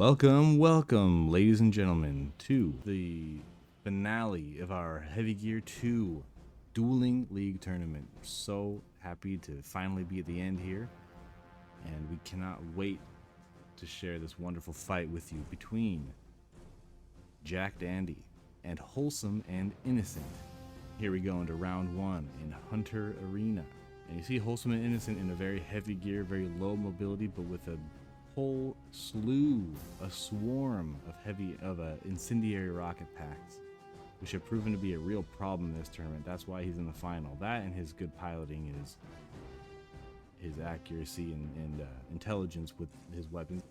Welcome, ladies and gentlemen, to the finale of our Heavy Gear 2 Dueling League tournament. So happy to finally be at the end here, and we cannot wait to share this wonderful fight with you between Jack Dandy and Wholesome and Innocent. Here we go into round one in Hunter Arena. And you see Wholesome and Innocent in a very heavy gear, very low mobility, but with a whole slew, a swarm of incendiary rocket packs, which have proven to be a real problem in this tournament. That's why he's in the final. That and his good piloting is his accuracy and intelligence with his weapons.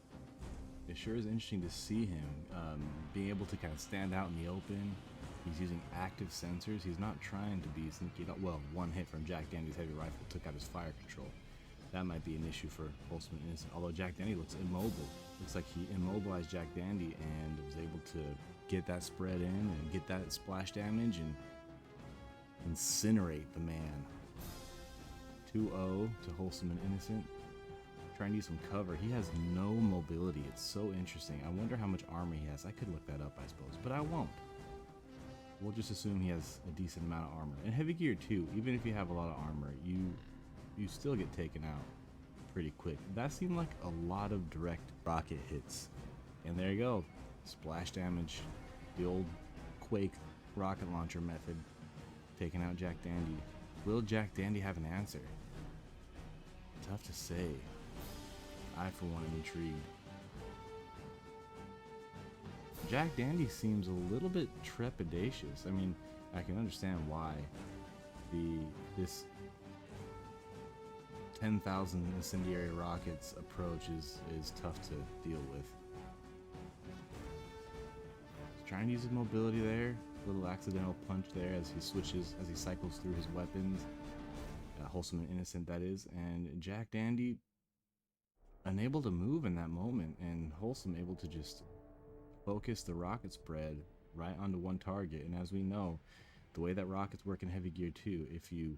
It sure is interesting to see him being able to kind of stand out in the open. He's using active sensors. He's not trying to be sneaky. Well, one hit from Jack Dandy's heavy rifle took out his fire control. That might be an issue for Wholesome and Innocent. Although Jack Dandy looks immobile. Looks like he immobilized Jack Dandy and was able to get that spread in and get that splash damage and incinerate the man. 2-0 to Wholesome and Innocent. Trying to use some cover. He has no mobility. It's so interesting. I wonder how much armor he has. I could look that up, I suppose, but I won't. We'll just assume he has a decent amount of armor. And heavy gear too, even if you have a lot of armor, you still get taken out pretty quick. That seemed like a lot of direct rocket hits. And there you go. Splash damage. The old Quake rocket launcher method. Taking out Jack Dandy. Will Jack Dandy have an answer? Tough to say. I, for one, am intrigued. Jack Dandy seems a little bit trepidatious. I mean, I can understand why. This 10,000 incendiary rockets approach is tough to deal with. He's trying to use his mobility there. Little accidental punch there as he cycles through his weapons. Wholesome and Innocent, that is. And Jack Dandy unable to move in that moment, and Wholesome able to just focus the rocket spread right onto one target. And as we know, the way that rockets work in heavy gear too, if you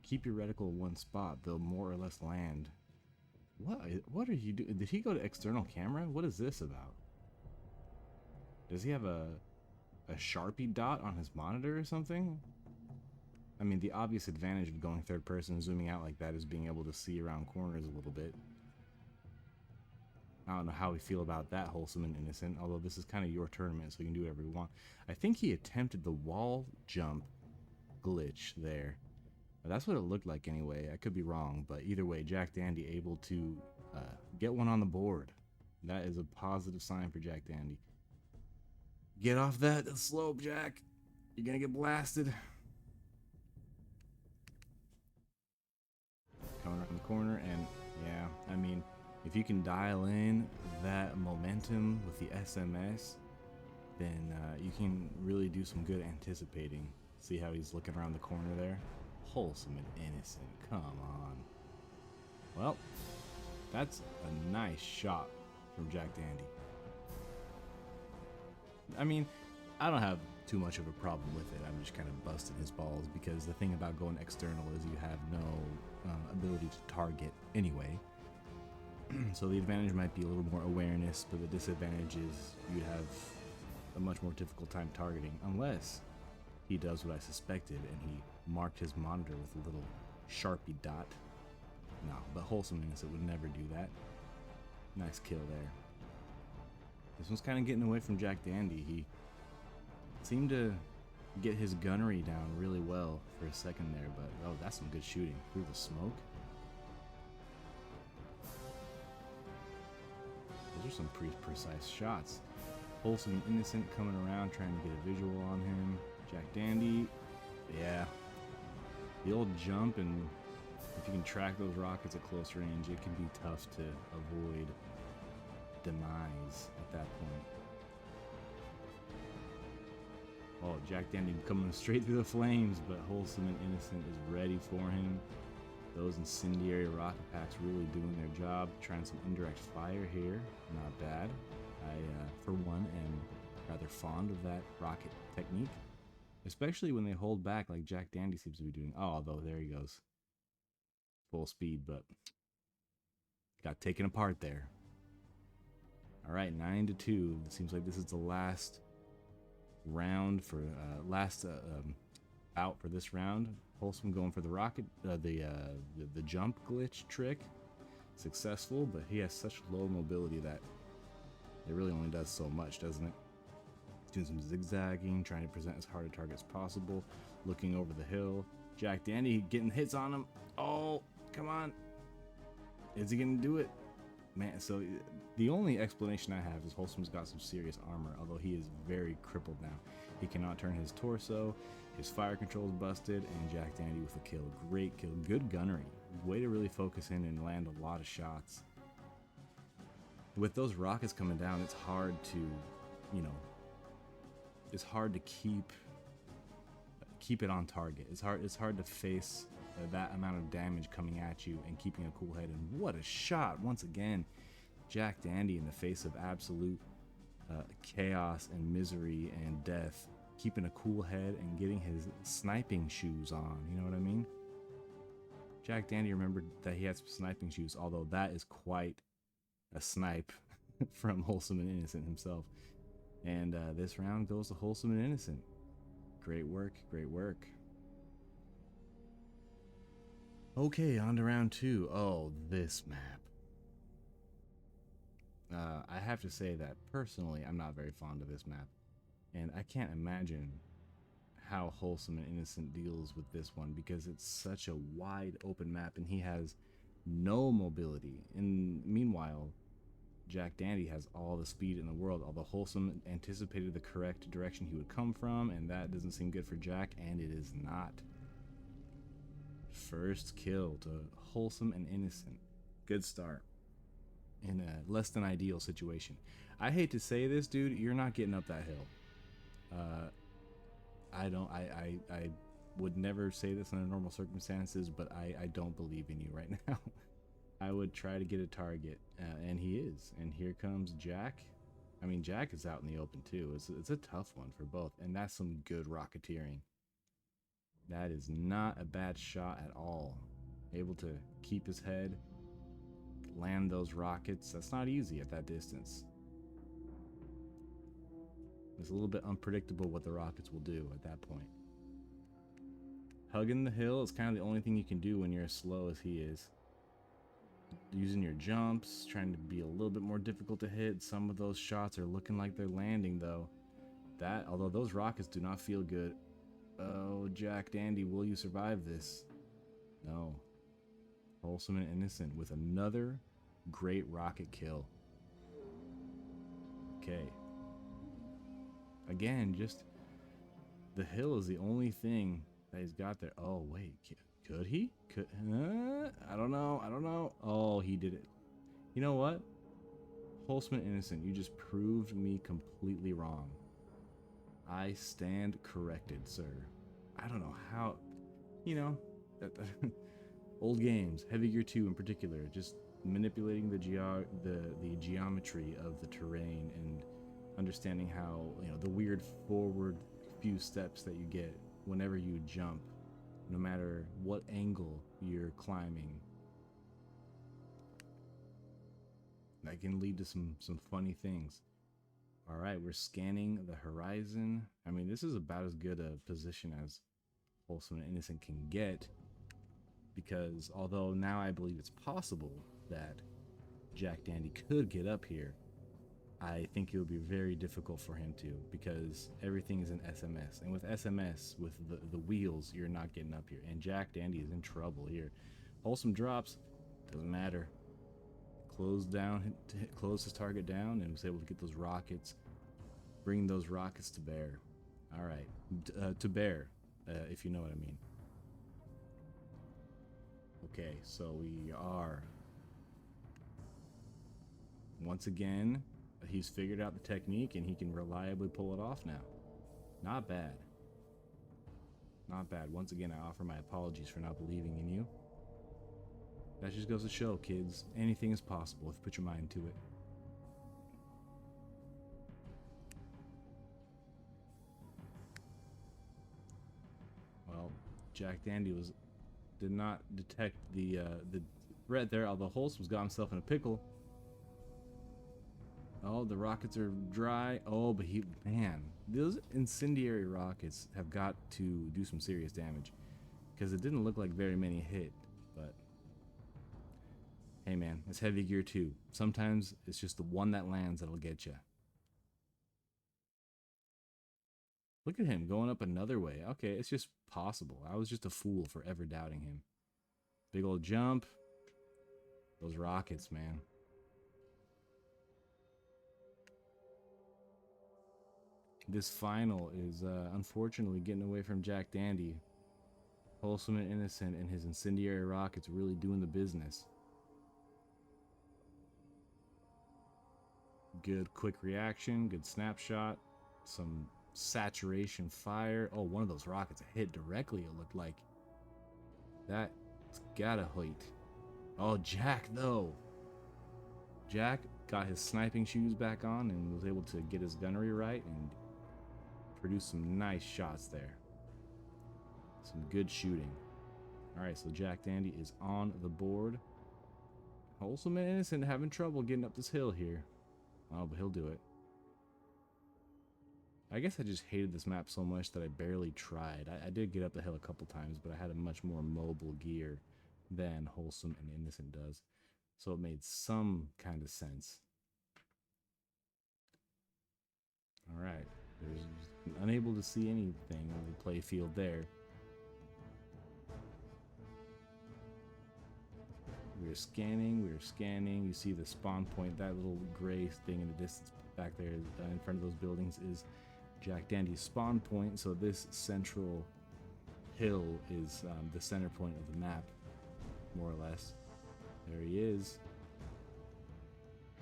keep your reticle in one spot, they'll more or less land. What are you doing? Did he go to external camera? What is this about? Does he have a Sharpie dot on his monitor or something? I mean, the obvious advantage of going third person and zooming out like that is being able to see around corners a little bit. I don't know how we feel about that, Wholesome and Innocent, although this is kind of your tournament, so you can do whatever you want. I think he attempted the wall jump glitch there. That's what it looked like anyway. I could be wrong, but either way, Jack Dandy able to get one on the board. That is a positive sign for Jack Dandy. Get off that slope, Jack. You're gonna get blasted. Coming around the corner, and yeah, I mean, if you can dial in that momentum with the SMS, then you can really do some good anticipating. See how he's looking around the corner there? Wholesome and Innocent, come on. Well, that's a nice shot from Jack Dandy. I mean, I don't have too much of a problem with it. I'm just kind of busting his balls because the thing about going external is you have no ability to target anyway. So the advantage might be a little more awareness, but the disadvantage is you have a much more difficult time targeting unless he does what I suspected and he marked his monitor with a little Sharpie dot. No, but Wholesome and Innocent would never do that. Nice kill there. This one's kind of getting away from Jack Dandy. He seemed to get his gunnery down really well for a second there, but oh, that's some good shooting through the smoke. Those are some pretty precise shots. Wholesome and Innocent coming around trying to get a visual on him. Jack Dandy, yeah. The old jump, and if you can track those rockets at close range, it can be tough to avoid demise at that point. Oh, Jack Dandy coming straight through the flames, but Wholesome and Innocent is ready for him. Those incendiary rocket packs really doing their job. Trying some indirect fire here. Not bad. I, for one, am rather fond of that rocket technique. Especially when they hold back like Jack Dandy seems to be doing. Oh, although there he goes. Full speed, but got taken apart there. All right, 9-2. It seems like this is the last round for out for this round. Wholesome going for the rocket, the jump glitch trick. Successful, but he has such low mobility that it really only does so much, doesn't it? Doing some zigzagging, trying to present as hard a target as possible, looking over the hill. Jack Dandy getting hits on him. Oh, come on. Is he gonna do it? Man, so the only explanation I have is Wholesome's got some serious armor, although he is very crippled now. He cannot turn his torso, his fire control is busted, and Jack Dandy with a kill. Great kill, good gunnery. Way to really focus in and land a lot of shots. With those rockets coming down, it's hard to, you know, it's hard to keep it on target. It's hard to face that amount of damage coming at you and keeping a cool head. And what a shot once again. Jack Dandy in the face of absolute chaos and misery and death, keeping a cool head and getting his sniping shoes on. You know what I mean? Jack Dandy remembered that he had some sniping shoes, although that is quite a snipe from Wholesome and Innocent himself. And this round goes to Wholesome and Innocent. Great work, great work. Okay, on to round 2. Oh, this map. I have to say that personally, I'm not very fond of this map. And I can't imagine how Wholesome and Innocent deals with this one, because it's such a wide open map and he has no mobility. And meanwhile, Jack Dandy has all the speed in the world, although Wholesome anticipated the correct direction he would come from, and that doesn't seem good for Jack, and it is not. First kill to Wholesome and Innocent. Good start in a less than ideal situation. I hate to say this, dude, you're not getting up that hill. I would never say this under normal circumstances, but I don't believe in you right now. I would try to get a target, and he is. And here comes Jack. I mean, Jack is out in the open too. It's a tough one for both, and that's some good rocketeering. That is not a bad shot at all. Able to keep his head, land those rockets. That's not easy at that distance. It's a little bit unpredictable what the rockets will do at that point. Hugging the hill is kind of the only thing you can do when you're as slow as he is. Using your jumps, trying to be a little bit more difficult to hit. Some of those shots are looking like they're landing though. Although those rockets do not feel good. Oh, Jack Dandy, will you survive this? No. Wholesome and Innocent with another great rocket kill. Okay. Again, just the hill is the only thing that he's got there. Oh, wait. Could he? I don't know. Oh, he did it. You know what? Wholesome and Innocent, you just proved me completely wrong. I stand corrected, sir. I don't know how, you know, old games, Heavy Gear 2 in particular, just manipulating the geometry of the terrain and understanding how, you know, the weird forward few steps that you get whenever you jump, no matter what angle you're climbing. That can lead to some funny things. All right, we're scanning the horizon. I mean, this is about as good a position as Wholesome and Innocent can get, because although now I believe it's possible that Jack Dandy could get up here, I think it would be very difficult for him to, because everything is in SMS, and with SMS, with the wheels, you're not getting up here, and Jack Dandy is in trouble here. Wholesome drops, doesn't matter. Close his target down, and was able to get those rockets, bring those rockets to bear. All right, to bear, if you know what I mean. Okay, so we are once again. He's figured out the technique, and he can reliably pull it off now. Not bad. Not bad. Once again, I offer my apologies for not believing in you. That just goes to show, kids, anything is possible if you put your mind to it. Well, Jack Dandy did not detect the threat there, although Wholesome's got himself in a pickle. Oh, the rockets are dry. Oh, but man, those incendiary rockets have got to do some serious damage because it didn't look like very many hit. But hey, man, it's heavy gear too. Sometimes it's just the one that lands that'll get you. Look at him going up another way. Okay, it's just possible. I was just a fool for ever doubting him. Big old jump. Those rockets, man. This final is unfortunately getting away from Jack Dandy. Wholesome and Innocent and his incendiary rockets really doing the business. Good quick reaction, good snapshot, some saturation fire. Oh, one of those rockets hit directly, it looked like. That's gotta hit. Oh, Jack, though. Jack got his sniping shoes back on and was able to get his gunnery right and produce some nice shots there. Some good shooting. Alright, so Jack Dandy is on the board. Wholesome and Innocent having trouble getting up this hill here. Oh, but he'll do it. I guess I just hated this map so much that I barely tried. I did get up the hill a couple times, but I had a much more mobile gear than Wholesome and Innocent does. So it made some kind of sense. Alright. There's unable to see anything on the play field there. We're scanning. You see the spawn point, that little gray thing in the distance back there in front of those buildings is Jack Dandy's spawn point. So this central hill is the center point of the map, more or less. There he is.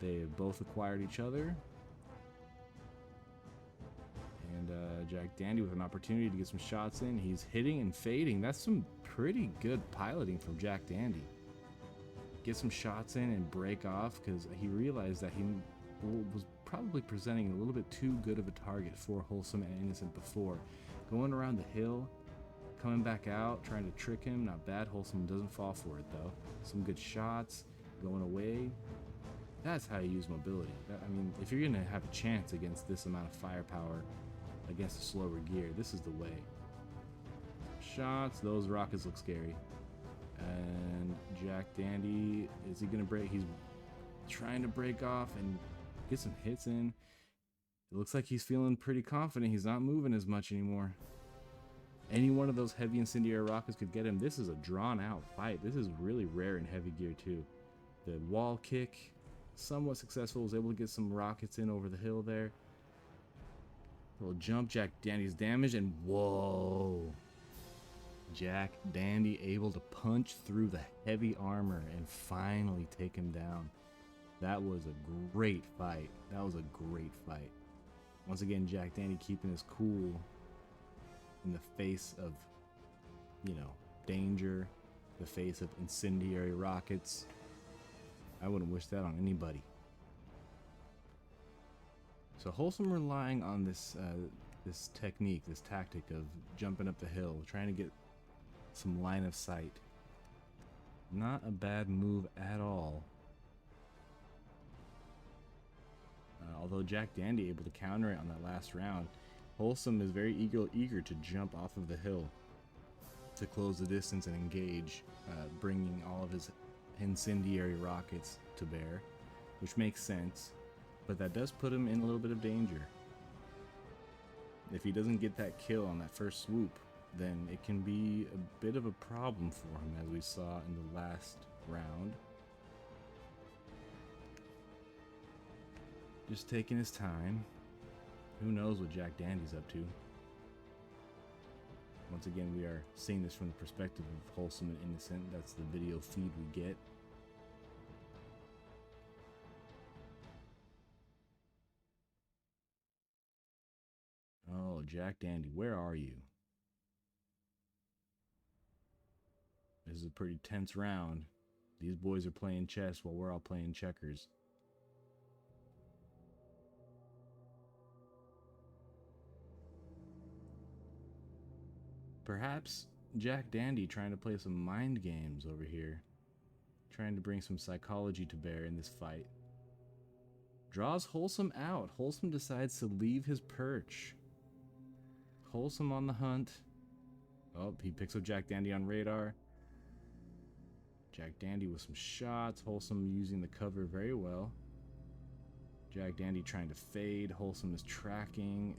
They have both acquired each other. And Jack Dandy with an opportunity to get some shots in. He's hitting and fading. That's some pretty good piloting from Jack Dandy. Get some shots in and break off because he realized that he was probably presenting a little bit too good of a target for Wholesome and Innocent before. Going around the hill, coming back out, trying to trick him. Not bad. Wholesome doesn't fall for it though. Some good shots, going away. That's how you use mobility. I mean, if you're going to have a chance against this amount of firepower against a slower gear, this is the way. Shots, those rockets look scary. And Jack Dandy, is he gonna break? He's trying to break off and get some hits in. It looks like he's feeling pretty confident. He's not moving as much anymore. Any one of those heavy incendiary rockets could get him. This is a drawn out fight. This is really rare in heavy gear too. The wall kick, somewhat successful, was able to get some rockets in over the hill there. Little jump, Jack Dandy's damaged, and whoa. Jack Dandy able to punch through the heavy armor and finally take him down. That was a great fight. Once again, Jack Dandy keeping his cool in the face of, danger, the face of incendiary rockets. I wouldn't wish that on anybody. So Wholesome relying on this technique, this tactic of jumping up the hill, trying to get some line of sight. Not a bad move at all. Although Jack Dandy able to counter it on that last round, Wholesome is very eager to jump off of the hill to close the distance and engage, bringing all of his incendiary rockets to bear, which makes sense, but that does put him in a little bit of danger. If he doesn't get that kill on that first swoop, then it can be a bit of a problem for him, as we saw in the last round. Just taking his time. Who knows what Jack Dandy's up to? Once again, we are seeing this from the perspective of Wholesome and Innocent. That's the video feed we get. Oh, Jack Dandy, where are you? This is a pretty tense round. These boys are playing chess while we're all playing checkers. Perhaps Jack Dandy trying to play some mind games over here. Trying to bring some psychology to bear in this fight. Draws Wholesome out. Wholesome decides to leave his perch. Wholesome on the hunt. Oh, he picks up Jack Dandy on radar. Jack Dandy with some shots. Wholesome using the cover very well. Jack Dandy trying to fade. Wholesome is tracking.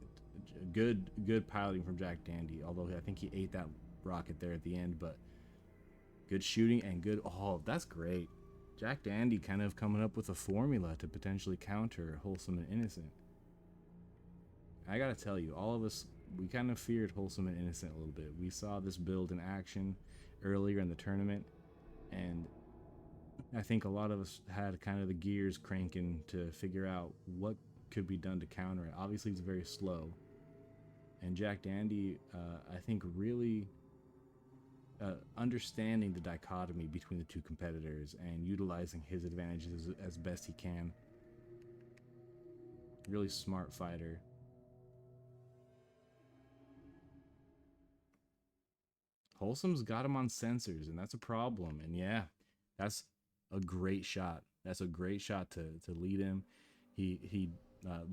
Good piloting from Jack Dandy. Although I think he ate that rocket there at the end, but good shooting and good. Oh, that's great. Jack Dandy kind of coming up with a formula to potentially counter Wholesome and Innocent. I gotta tell you, all of us, we kind of feared Wholesome and Innocent a little bit. We saw this build in action earlier in the tournament, and I think a lot of us had kind of the gears cranking to figure out what could be done to counter it. Obviously, it's very slow. And Jack Dandy, I think, really understanding the dichotomy between the two competitors and utilizing his advantages as best he can. Really smart fighter. Wholesome's got him on sensors, and that's a problem. And yeah, that's a great shot. That's a great shot to lead him.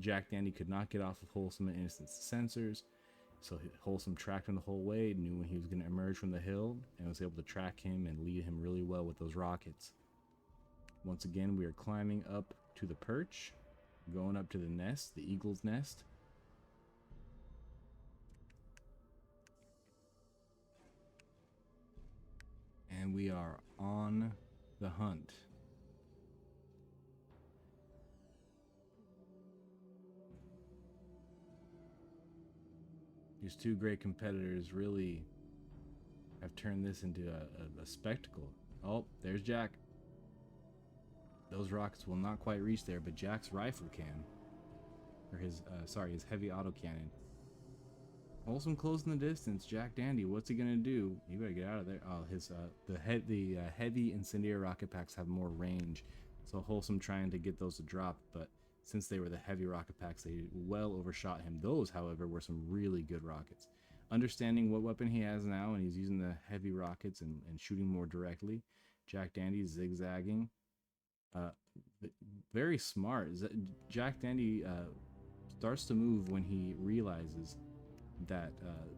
Jack Dandy could not get off of Wholesome and Innocent's sensors, so Wholesome tracked him the whole way, knew when he was going to emerge from the hill, and was able to track him and lead him really well with those rockets. Once again, we are climbing up to the perch, going up to the nest, the eagle's nest. And we are on the hunt. These two great competitors really have turned this into a spectacle. Oh, there's Jack. Those rockets will not quite reach there, but Jack's rifle can. Or his heavy autocannon. Wholesome closing the distance. Jack Dandy, what's he gonna do? You better get out of there. Oh, the heavy incendiary rocket packs have more range, so Wholesome trying to get those to drop, but since they were the heavy rocket packs, they well overshot him. Those, however, were some really good rockets. Understanding what weapon he has now, and he's using the heavy rockets and shooting more directly. Jack Dandy zigzagging. Very smart. Jack Dandy starts to move when he realizes that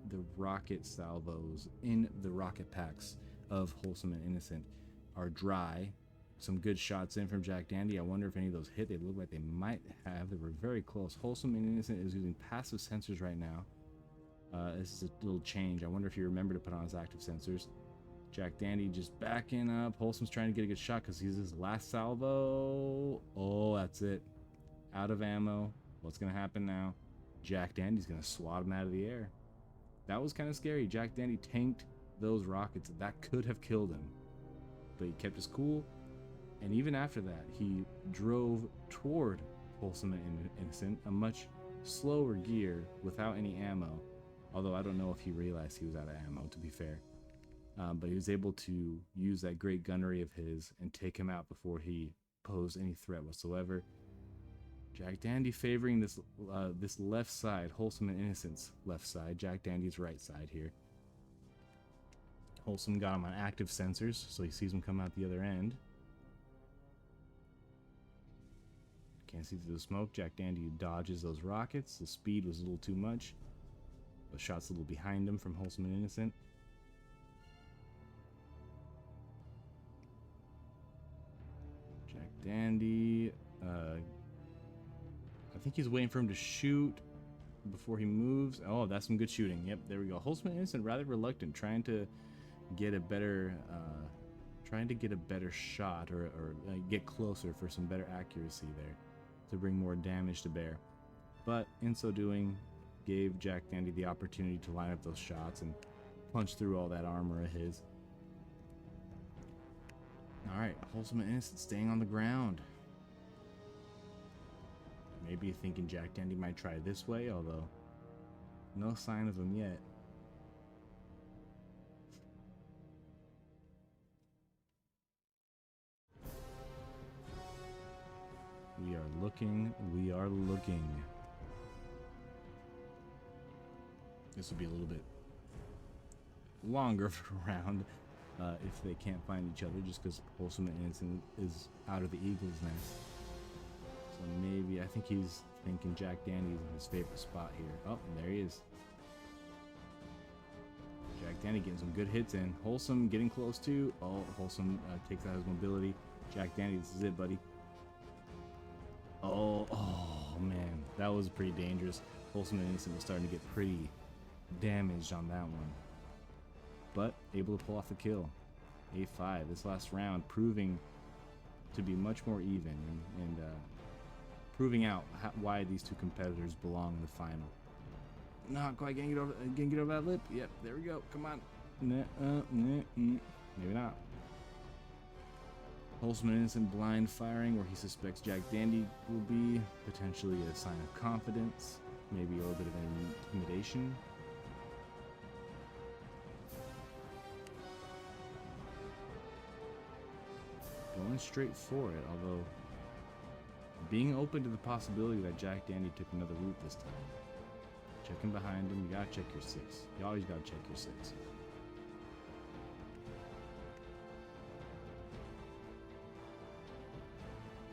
the rocket salvos in the rocket packs of Wholesome and Innocent are dry. Some good shots in from Jack Dandy. I wonder if any of those hit. They look like they might have. They were very close. Wholesome and Innocent is using passive sensors right now. This is a little change. I wonder if you remember to put on his active sensors. Jack Dandy just backing up. Wholesome's trying to get a good shot because he's his last salvo. Oh, that's it. Out of ammo. What's going to happen now? Jack Dandy's going to swat him out of the air. That was kind of scary. Jack Dandy tanked those rockets. That could have killed him. But he kept his cool. And even after that, he drove toward Wholesome and Innocent, a much slower gear without any ammo. Although I don't know if he realized he was out of ammo, to be fair. But he was able to use that great gunnery of his and take him out before he posed any threat whatsoever. Jack Dandy favoring this left side, Wholesome and Innocent's left side. Jack Dandy's right side here. Wholesome got him on active sensors, so he sees him come out the other end. Can't see through the smoke. Jack Dandy dodges those rockets. The speed was a little too much. The shot's a little behind him from Wholesome and Innocent. Jack Dandy, I think he's waiting for him to shoot before he moves. Oh, that's some good shooting. Yep, there we go. Wholesome and Innocent rather reluctant, trying to get a better shot or get closer for some better accuracy there to bring more damage to bear. But in so doing, gave Jack Dandy the opportunity to line up those shots and punch through all that armor of his. All right, Wholesome and Innocent staying on the ground. Maybe thinking Jack Dandy might try this way, although no sign of him yet. We are looking. We are looking. This will be a little bit longer of a round if they can't find each other, just because Wholesome and Innocent is out of the eagle's nest. So Or maybe, I think he's thinking Jack Dandy's in his favorite spot here. Oh, there he is. Jack Dandy getting some good hits in. Wholesome getting close to. Oh, Wholesome takes out his mobility. Jack Dandy, this is it, buddy. Oh, man. That was pretty dangerous. Wholesome and Innocent was starting to get pretty damaged on that one. But able to pull off the kill. A5, this last round proving to be much more even and proving out why these two competitors belong in the final. Not quite getting get over that lip. Yep, there we go. Come on. Maybe not. Wholesome and Innocent blind firing where he suspects Jack Dandy will be. Potentially a sign of confidence. Maybe a little bit of intimidation. Going straight for it, although being open to the possibility that Jack Dandy took another route this time. Checking behind him, you gotta check your 6. You always gotta check your 6.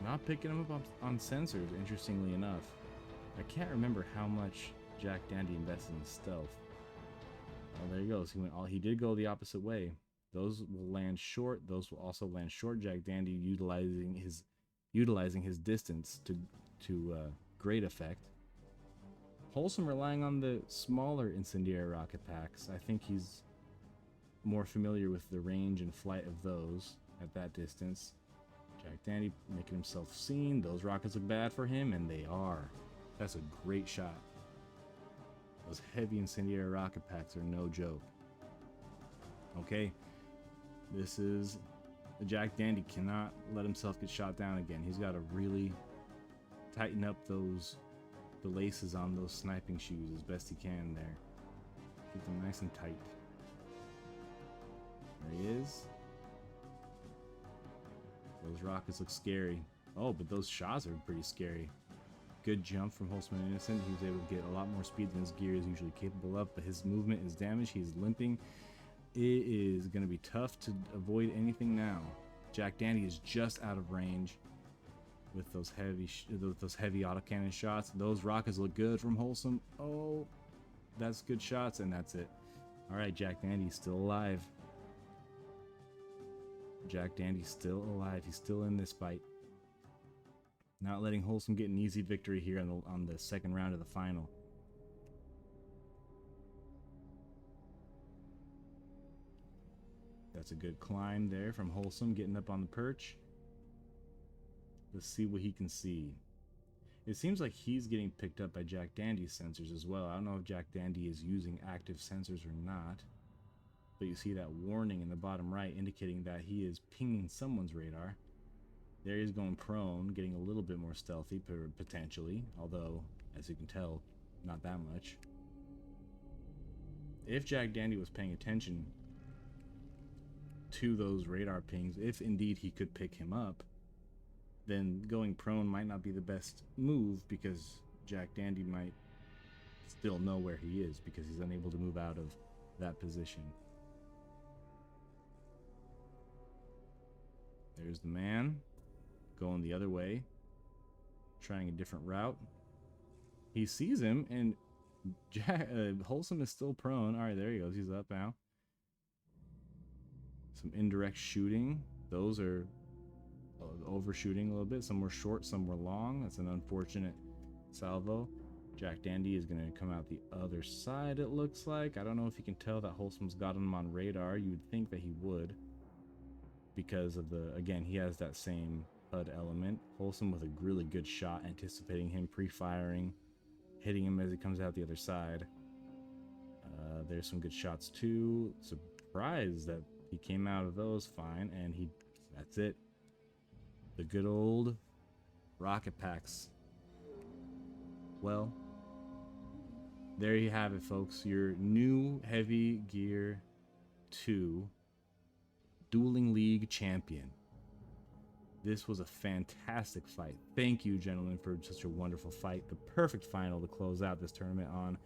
Not picking him up on sensors, interestingly enough. I can't remember how much Jack Dandy invested in stealth. Oh, there he goes. He did go the opposite way. Those will land short. Those will also land short. Jack Dandy utilizing his distance to great effect. Wholesome relying on the smaller incendiary rocket packs. I think he's more familiar with the range and flight of those at that distance. Jack Dandy making himself seen. Those rockets look bad for him, and they are. That's a great shot. Those heavy incendiary rocket packs are no joke. Okay, this is Jack Dandy cannot let himself get shot down again. He's got to really tighten up the laces on those sniping shoes as best he can there. Get them nice and tight. There he is. Those rockets look scary. Oh, but those shots are pretty scary. Good jump from Wholesome and Innocent. He was able to get a lot more speed than his gear is usually capable of, but his movement is damaged. He's limping. It is going to be tough to avoid anything now. Jack Dandy is just out of range with those heavy autocannon shots. Those rockets look good from Wholesome. Oh, that's good shots, and that's it. All right, Jack Dandy's still alive. Jack Dandy's still alive. He's still in this fight. Not letting Wholesome get an easy victory here on the second round of the final. That's a good climb there from Wholesome, getting up on the perch. Let's see what he can see. It seems like he's getting picked up by Jack Dandy's sensors as well. I don't know if Jack Dandy is using active sensors or not, but you see that warning in the bottom right indicating that he is pinging someone's radar. There he's going prone, getting a little bit more stealthy, potentially, although, as you can tell, not that much. If Jack Dandy was paying attention to those radar pings, if indeed he could pick him up, then going prone might not be the best move, because Jack Dandy might still know where he is because he's unable to move out of that position. There's the man going the other way, trying a different route. He sees him, and Wholesome is still prone. All right, there he goes. He's up now. Some indirect shooting. Those are overshooting a little bit. Some were short, some were long. That's an unfortunate salvo. Jack Dandy is going to come out the other side, it looks like. I don't know if you can tell that Wholesome's got him on radar. You would think that he would, because of again, he has that same HUD element. Wholesome with a really good shot, anticipating him, pre-firing, hitting him as he comes out the other side. There's some good shots too. Surprised that he came out of those fine, and that's it. The good old rocket packs. Well, there you have it, folks. Your new Heavy Gear 2 Dueling League champion. This was a fantastic fight. Thank you, gentlemen, for such a wonderful fight. The perfect final to close out this tournament on.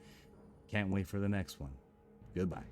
Can't wait for the next one. Goodbye.